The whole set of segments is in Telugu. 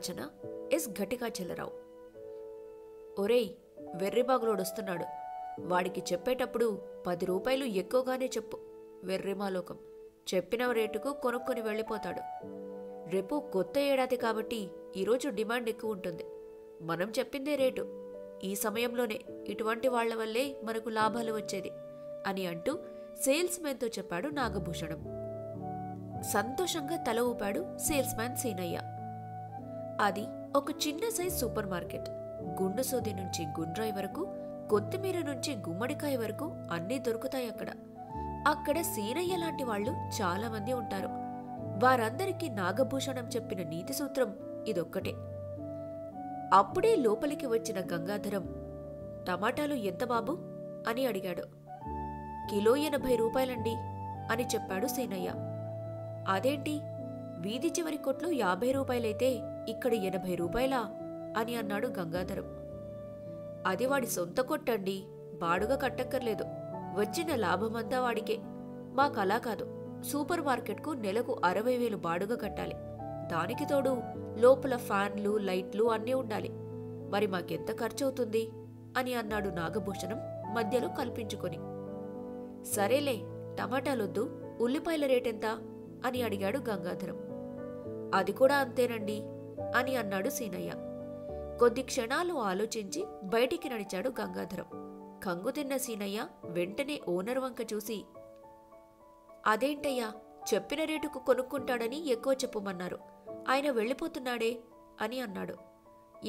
రచన ఎస్ ఘటికాచలరావు. ఒరేయ్, వెర్రిబాగులోడొస్తున్నాడు. వాడికి చెప్పేటప్పుడు 10 రూపాయలు ఎక్కువగానే చెప్పు. వెర్రిమాలోకం. చెప్పిన రేటుకు కొనుక్కొని వెళ్ళిపోతాడు. రేపు కొత్త ఏడాది కాబట్టి ఈరోజు డిమాండ్ ఎక్కువ ఉంటుంది. మనం చెప్పిందే రేటు. ఈ సమయంలోనే ఇటువంటి వాళ్ల వల్లే మనకు లాభాలు వచ్చేది అని అంటూ సేల్స్ మ్యాన్తో చెప్పాడు నాగభూషణం. సంతోషంగా తల ఊపాడు సేల్స్ మ్యాన్ సీనయ్య. అది ఒక చిన్న సైజ్ సూపర్ మార్కెట్. గుండు సోది నుంచి గుండ్రాయి వరకు, కొత్తిమీర నుంచి గుమ్మడికాయ వరకు అన్నీ దొరుకుతాయి అక్కడ. అక్కడ సీనయ్య లాంటి వాళ్లు చాలా మంది ఉంటారు. వారందరికీ నాగభూషణం చెప్పిన నీతి సూత్రం ఇదొక్కటే. అప్పుడే లోపలికి వచ్చిన గంగాధరం, టమాటాలు ఎంత బాబు అని అడిగాడు. కిలో 80 రూపాయలండి అని చెప్పాడు సీనయ్య. అదేంటి, వీధి చివరి కొట్లో 50 రూపాయలైతే ఇక్కడ 80 రూపాయలా అని అన్నాడు గంగాధరం. అది వాడి సొంత కొట్టండి, బాడుగా కట్టక్కర్లేదు. వచ్చిన లాభమంతా వాడికే. మాకలా కాదు, సూపర్ మార్కెట్కు నెలకు 60,000 బాడుగా కట్టాలి. దానికి తోడు లోపల ఫ్యాన్లు, లైట్లు అన్నీ ఉండాలి. మరి మాకెంత ఖర్చవుతుంది అని అన్నాడు నాగభూషణం మధ్యలో కల్పించుకొని. సరేలే, టమాటాలొద్దు, ఉల్లిపాయల రేటెంత అని అడిగాడు గంగాధరం. అది కూడా అంతేనండి అని అన్నాడు సీనయ్య. కొద్ది క్షణాలు ఆలోచించి బయటికి నడిచాడు గంగాధరం. కంగుతిన్న సీనయ్య వెంటనే ఓనర్ వంక చూసి, అదేంటయ్యా, చెప్పిన రేటుకు కొనుక్కుంటాడని ఎక్కువ చెప్పమన్నారు. ఆయన వెళ్ళిపోతున్నాడే అని అన్నాడు.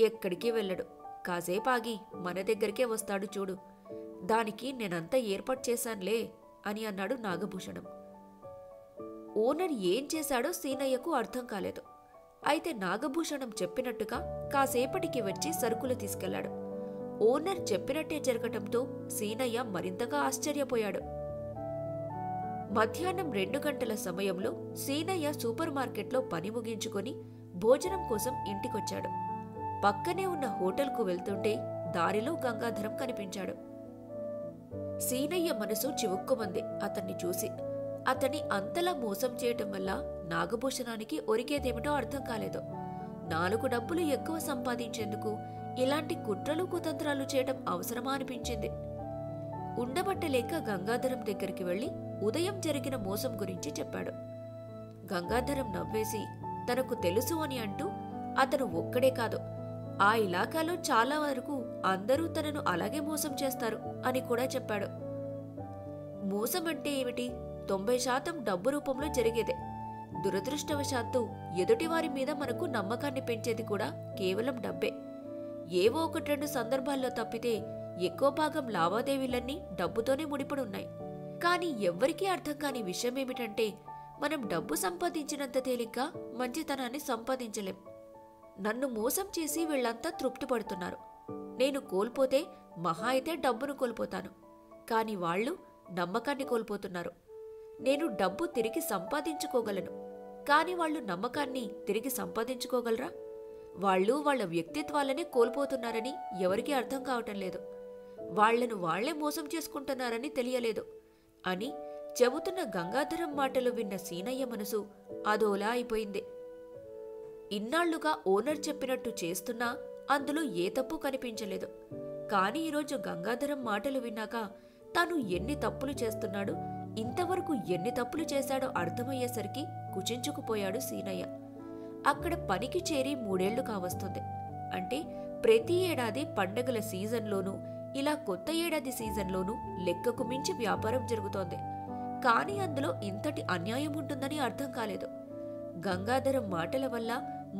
ఎక్కడికి వెళ్ళడు, కాసేపాగి మన దగ్గరికే వస్తాడు చూడు. దానికి నేనంతా ఏర్పాటు చేశాన్లే అని అన్నాడు నాగభూషణం. ఓనర్ ఏం చేశాడో సీనయ్యకు అర్థం కాలేదు. అయితే నాగభూషణం చెప్పినట్టుగా కాసేపటికి వచ్చి సరుకులు తీసుకెళ్లాడు. ఓనర్ చెప్పినట్టే జరగటంతో సీనయ్య మరింతగా ఆశ్చర్యపోయాడు. మధ్యాహ్నం 2 గంటల సమయంలో సీనయ్య సూపర్ మార్కెట్లో పని ముగించుకొని భోజనం కోసం ఇంటికొచ్చాడు. పక్కనే ఉన్న హోటల్కు వెళ్తుంటే దారిలో గంగాధరం కనిపించాడు. సీనయ్య మనసు చివుక్కుమంది అతన్ని చూసి. అతన్ని అంతలా మోసం చేయటం వల్ల నాగభూషణానికి ఒరిగేదేమిటో అర్థం కాలేదు. 4 డబ్బులు ఎక్కువ సంపాదించేందుకు ఇలాంటి కుట్రలు కుతంత్రాలు చేయటం అవసరమా అనిపించింది. ఉండబట్టలేక గంగాధరం దగ్గరికి వెళ్లి ఉదయం జరిగిన మోసం గురించి చెప్పాడు. గంగాధరం నవ్వేసి తనకు తెలుసు అని అంటూ, అతను ఒక్కడే కాదు, ఆ ఇలాకాలో చాలా వరకు అందరూ తనను అలాగే మోసం చేస్తారు అని కూడా చెప్పాడు. మోసం అంటే ఏమిటి? 90% డబ్బు రూపంలో జరిగేదే. దురదృష్టవశాత్తు ఎదుటివారి మీద మనకు నమ్మకాన్ని పెంచేది కూడా కేవలం డబ్బే. ఏవో 1-2 సందర్భాల్లో తప్పితే ఎక్కువ భాగం లావాదేవీలన్నీ డబ్బుతోనే ముడిపడున్నాయి. కానీ ఎవ్వరికీ అర్థం కాని విషయమేమిటంటే, మనం డబ్బు సంపాదించినంత తేలిగ్గా మంచితనాన్ని సంపాదించలేం. నన్ను మోసం చేసి వీళ్లంతా తృప్తి పడుతున్నారు. నేను కోల్పోతే మహా అయితే డబ్బును కోల్పోతాను. కాని వాళ్లు నమ్మకాన్ని కోల్పోతున్నారు. నేను డబ్బు తిరిగి సంపాదించుకోగలను, కాని వాళ్లు నమ్మకాన్ని తిరిగి సంపాదించుకోగలరా? వాళ్లు వాళ్ల వ్యక్తిత్వాలనే కోల్పోతున్నారని ఎవరికీ అర్థం కావటం లేదు. వాళ్లను వాళ్లే మోసం చేసుకుంటున్నారని తెలియలేదు అని చెబుతున్న గంగాధరం మాటలు విన్న సీనయ్య మనసు అదోలా అయిపోయింది. ఇన్నాళ్లుగా ఓనర్ చెప్పినట్టు చేస్తున్నా అందులో ఏ తప్పు కనిపించలేదు. కాని ఈరోజు గంగాధరం మాటలు విన్నాక తాను ఎన్ని తప్పులు చేస్తున్నాడు, ఇంతవరకు ఎన్ని తప్పులు చేశాడో అర్థమయ్యేసరికి కుచించుకుపోయాడు సీనయ్య. అక్కడ పనికి చేరి 3 ఏళ్లు కావస్తుంది. అంటే ప్రతి ఏడాది పండగల సీజన్లోనూ ఇలా కొత్త ఏడాది సీజన్లోనూ లెక్కకు మించి వ్యాపారం జరుగుతోంది. కాని అందులో ఇంతటి అన్యాయం ఉంటుందని అర్థం కాలేదు. గంగాధరం మాటల వల్ల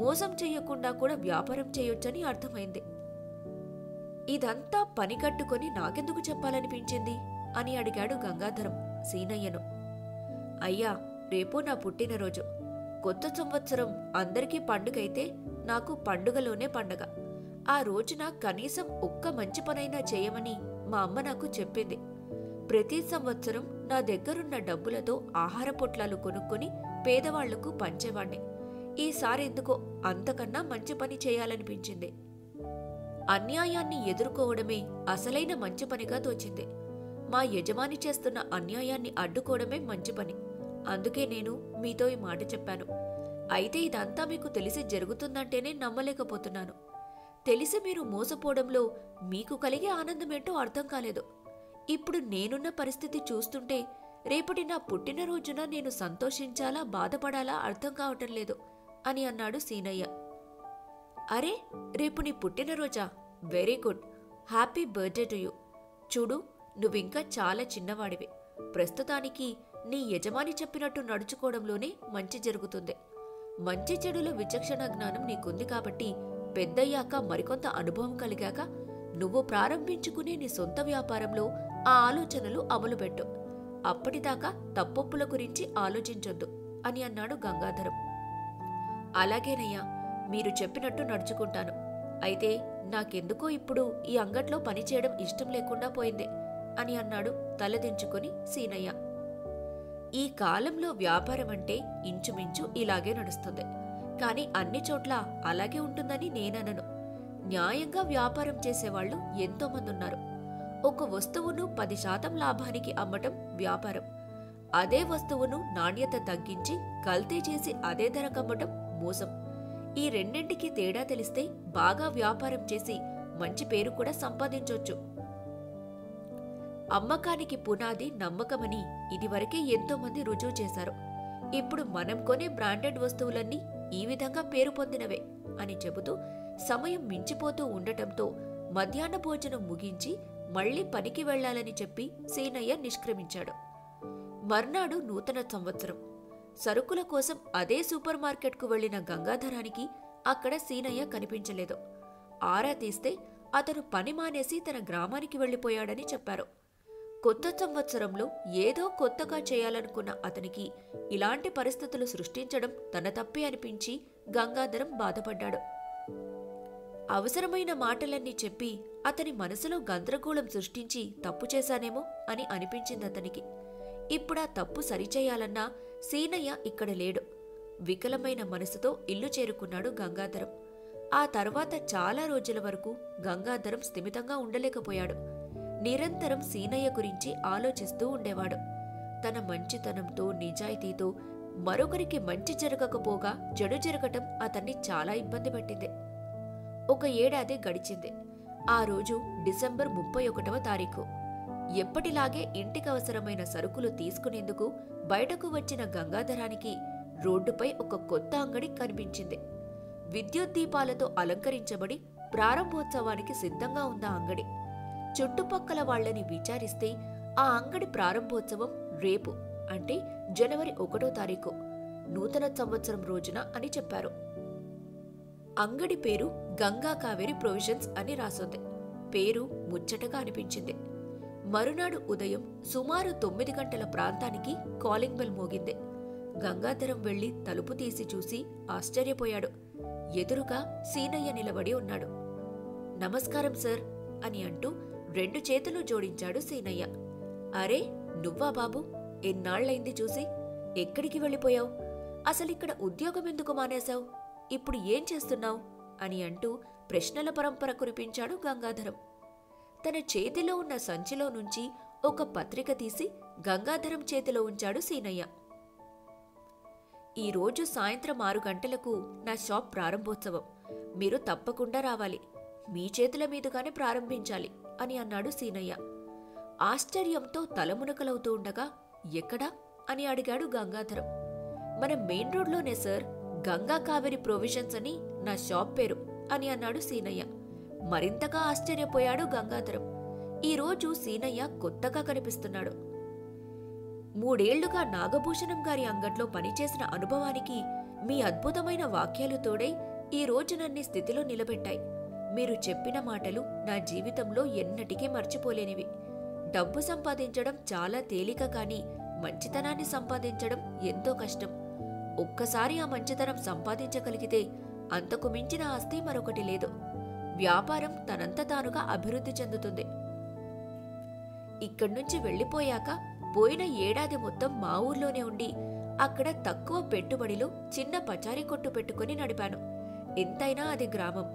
మోసం చెయ్యకుండా కూడా వ్యాపారం చేయొచ్చని అర్థమైంది. ఇదంతా పని కట్టుకొని నాకెందుకు చెప్పాలనిపించింది అని అడిగాడు గంగాధరం సీనయ్యను. అయ్యా, రేపు నా పుట్టినరోజు. కొత్త సంవత్సరం అందరికీ పండుగైతే నాకు పండుగలోనే పండగ. ఆ రోజున కనీసం ఒక్క మంచి పనైనా చేయమని మా అమ్మ నాకు చెప్పింది. ప్రతి సంవత్సరం నా దగ్గరున్న డబ్బులతో ఆహార పొట్లాలు కొనుక్కొని పేదవాళ్లకు పంచేవాణ్ణి. ఈసారెందుకో అంతకన్నా మంచి పని చేయాలనిపించింది. అన్యాయాన్ని ఎదుర్కోవడమే అసలైన మంచి పనిగా తోచింది. మా యజమాని చేస్తున్న అన్యాయాన్ని అడ్డుకోవడమే మంచి పని. అందుకే నేను మీతో ఈ మాట చెప్పాను. అయితే ఇదంతా మీకు తెలిసి జరుగుతుందంటేనే నమ్మలేకపోతున్నాను. తెలిసి మీరు మోసపోవడంలో మీకు కలిగే ఆనందమేంటో అర్థం కాలేదు. ఇప్పుడు నేనున్న పరిస్థితి చూస్తుంటే రేపటి నా పుట్టినరోజున నేను సంతోషించాలా బాధపడాలా అర్థం కావటం లేదు అని అన్నాడు సీనయ్య. అరే, రేపు నీ పుట్టినరోజా? Very good. Happy birthday to you. చూడు, నువ్వింకా చాలా చిన్నవాడివి. ప్రస్తుతానికి నీ యజమాని చెప్పినట్టు నడుచుకోవడంలోనే మంచి జరుగుతుంది. మంచి చెడుల విచక్షణ జ్ఞానం నీకుంది కాబట్టి పెద్దయ్యాక మరికొంత అనుభవం కలిగాక నువ్వు ప్రారంభించుకునే నీ సొంత వ్యాపారంలో ఆ ఆలోచనలు అమలుపెట్టు. అప్పటిదాకా తప్పొప్పుల గురించి ఆలోచించొద్దు అని అన్నాడు గంగాధరం. అలాగేనయ్యా, మీరు చెప్పినట్టు నడుచుకుంటాను. అయితే నాకెందుకో ఇప్పుడు ఈ అంగట్లో పనిచేయడం ఇష్టం లేకుండా పోయింది అని అన్నాడు తలదించుకుని సీనయ్య. ఈ కాలంలో వ్యాపారం అంటే ఇంచుమించు ఇలాగే నడుస్తుంది. కాని అన్ని చోట్ల అలాగే ఉంటుందని నేననను. న్యాయంగా వ్యాపారం చేసేవాళ్లు ఎంతోమంది ఉన్నారు. ఒక వస్తువును 10% లాభానికి అమ్మటం వ్యాపారం. అదే వస్తువును నాణ్యత తగ్గించి కల్తీ చేసి అదే ధరకమ్మటం మోసం. ఈ రెండింటికి తేడా తెలిస్తే బాగా వ్యాపారం చేసి మంచి పేరు కూడా సంపాదించొచ్చు. అమ్మకానికి పునాది నమ్మకమని ఇదివరకే ఎంతోమంది రుజువు చేశారు. ఇప్పుడు మనం కొనే బ్రాండెడ్ వస్తువులన్నీ ఈ విధంగా పేరు పొందినవే అని చెబుతూ సమయం మించిపోతూ ఉండటంతో మధ్యాహ్న భోజనం ముగించి మళ్లీ పనికి వెళ్లాలని చెప్పి సీనయ్య నిష్క్రమించాడు. మర్నాడు నూతన సంవత్సరం. సరుకుల కోసం అదే సూపర్ మార్కెట్కు వెళ్లిన గంగాధరానికి అక్కడ సీనయ్య కనిపించలేదు. ఆరా తీస్తే అతను పని మానేసి తన గ్రామానికి వెళ్లిపోయాడని చెప్పారు. కొత్త సంవత్సరంలో ఏదో కొత్తగా చేయాలనుకున్న అతనికి ఇలాంటి పరిస్థితులు సృష్టించడం తన తప్పే అనిపించి గంగాధరం బాధపడ్డాడు. అవసరమైన మాటలన్నీ చెప్పి అతని మనసులో గందరగోళం సృష్టించి తప్పు చేశానేమో అని అనిపించిందతనికి. ఇప్పుడా తప్పు సరిచేయాలన్నా సీనయ్య ఇక్కడ లేడు. వికలమైన మనసుతో ఇల్లు చేరుకున్నాడు గంగాధరం. ఆ తర్వాత చాలా రోజుల వరకు గంగాధరం స్థిమితంగా ఉండలేకపోయాడు. నిరంతరం సీనయ్య గురించి ఆలోచిస్తూ ఉండేవాడు. తన మంచితనంతో నిజాయితీతో మరొకరికి మంచి జరగకపోగా చెడు జరగటం అతన్ని చాలా ఇబ్బంది పెట్టింది. ఒక ఏడాది గడిచింది. ఆ రోజు డిసెంబర్ 31వ తారీఖు. ఎప్పటిలాగే ఇంటికవసరమైన సరుకులు తీసుకునేందుకు బయటకు వచ్చిన గంగాధరానికి రోడ్డుపై ఒక కొత్త అంగడి కనిపించింది. విద్యుత్ దీపాలతో అలంకరించబడి ప్రారంభోత్సవానికి సిద్ధంగా ఉందా అంగడి. చుట్టుపక్కల వాళ్లని విచారిస్తే ఆ అంగడి ప్రారంభోత్సవం రేపు, అంటే జనవరి 1వ తారీఖు, నూతన సంవత్సరం రోజున అని చెప్పారు. అంగడి పేరు గంగా కావేరి ప్రొవిజన్స్ అని రాసుంది. పేరు ముచ్చటగా అనిపించింది. మరునాడు ఉదయం సుమారు 9 గంటల ప్రాంతానికి కాలింగ్ బెల్ మోగింది. గంగాధరం వెళ్లి తలుపు తీసి చూసి ఆశ్చర్యపోయాడు. ఎదురుగా సీనయ్య నిలబడి ఉన్నాడు. నమస్కారం సార్ అని అంటూ 2 చేతులు జోడించాడు సీనయ్య. అరే, నువ్వా బాబు? ఎన్నాళ్లైంది చూసి. ఎక్కడికి వెళ్ళిపోయావు? అసలిక్కడ ఉద్యోగం ఎందుకు మానేశావు? ఇప్పుడు ఏం చేస్తున్నావు అని అంటూ ప్రశ్నల పరంపర కురిపించాడు గంగాధరం. తన చేతిలో ఉన్న సంచిలో నుంచి ఒక పత్రిక తీసి గంగాధరం చేతిలో ఉంచాడు సీనయ్య. ఈరోజు సాయంత్రం 6 గంటలకు నా షాప్ ప్రారంభోత్సవం. మీరు తప్పకుండా రావాలి. మీ చేతుల మీదుగానే ప్రారంభించాలి అని అన్నాడు సీనయ్య. ఆశ్చర్యంతో తలమునకలవుతూ ఉండగా ఎక్కడా అని అడిగాడు గంగాధరం. మన మెయిన్ రోడ్లోనే సార్, గంగా కావేరి ప్రొవిజన్స్ అని నా షాప్ పేరు అని అన్నాడు సీనయ్య. మరింతగా ఆశ్చర్యపోయాడు గంగాధరం. ఈరోజు సీనయ్య కొత్తగా కనిపిస్తున్నాడు. 3 ఏళ్లుగా నాగభూషణం గారి అంగట్లో పనిచేసిన అనుభవానికి మీ అద్భుతమైన వాక్యాలు తోడై ఈ రోజు నన్ను స్థితిలో నిలబెట్టాయి. మీరు చెప్పిన మాటలు నా జీవితంలో ఎన్నటికీ మర్చిపోలేనివి. డబ్బు సంపాదించడం చాలా తేలిక, కానీ మంచితనాన్ని సంపాదించడం ఎంతో కష్టం. ఒక్కసారి ఆ మంచితనం సంపాదించగలిగితే అంతకు మించిన ఆస్తి మరొకటి లేదు. వ్యాపారం తనంత తానుగా అభివృద్ధి చెందుతుంది. ఇక్కడ్నుంచి వెళ్లిపోయాక పోయిన ఏడాది మొత్తం మా ఊర్లోనే ఉండి అక్కడ తక్కువ పెట్టుబడిలో చిన్న పచారీ కొట్టు పెట్టుకుని నడిపాను. ఎంతైనా అది గ్రామం.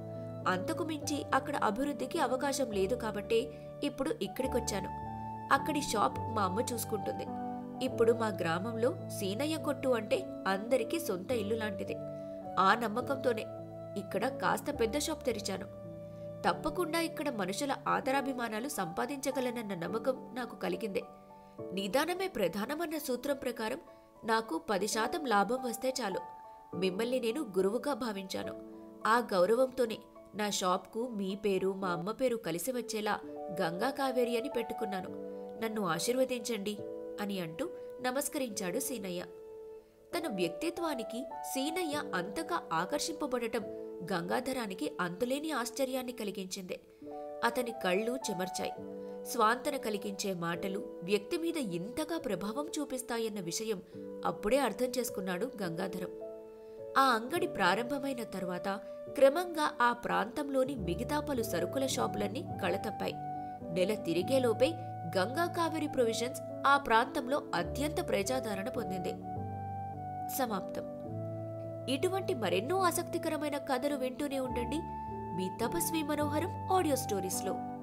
అంతకు మించి అక్కడ అభివృద్ధికి అవకాశం లేదు కాబట్టే ఇప్పుడు ఇక్కడికొచ్చాను. అక్కడి షాప్ మా అమ్మ చూసుకుంటుంది. ఇప్పుడు మా గ్రామంలో సీనయ్య కొట్టు అంటే అందరికీ సొంత ఇల్లు లాంటిదే. ఆ నమ్మకంతోనే ఇక్కడ కాస్త పెద్ద షాప్ తెరిచాను. తప్పకుండా ఇక్కడ మనుషుల ఆదరాభిమానాలు సంపాదించగలనన్న నమ్మకం నాకు కలిగిందే. నిదానమే ప్రధానమన్న సూత్రం ప్రకారం నాకు 10% లాభం వస్తే చాలు. మిమ్మల్ని నేను గురువుగా భావించాను. ఆ గౌరవంతోనే నా షాప్కు మీ పేరు, మా అమ్మ పేరు కలిసి వచ్చేలా గంగా కావేరి అని పెట్టుకున్నాను. నన్ను ఆశీర్వదించండి అని అంటూ నమస్కరించాడు సీనయ్య. తన వ్యక్తిత్వానికి సీనయ్య అంతగా ఆకర్షింపబడటం గంగాధరానికి అంతులేని ఆశ్చర్యాన్ని కలిగించింది. అతని కళ్ళు చెమర్చాయి. స్వాంతన కలిగించే మాటలు వ్యక్తి మీద ఇంతగా ప్రభావం చూపిస్తాయన్న విషయం అప్పుడే అర్థం చేసుకున్నాడు గంగాధరం. ఆ అంగడి ప్రారంభమైన తర్వాత క్రమంగా ఆ ప్రాంతంలోని మిగతా పలు సరుకుల షాపులన్నీ కళతప్పాయి. నెల తిరిగేలోపే గంగా కావేరి ప్రొవిజన్స్ ఆ ప్రాంతంలో అత్యంత ప్రజాదరణ పొందింది. సమాప్తం. ఇటువంటి మరెన్నో ఆసక్తికరమైన కథలు వింటూనే ఉండండి మీ తపస్వి మనోహరం ఆడియో స్టోరీస్లో.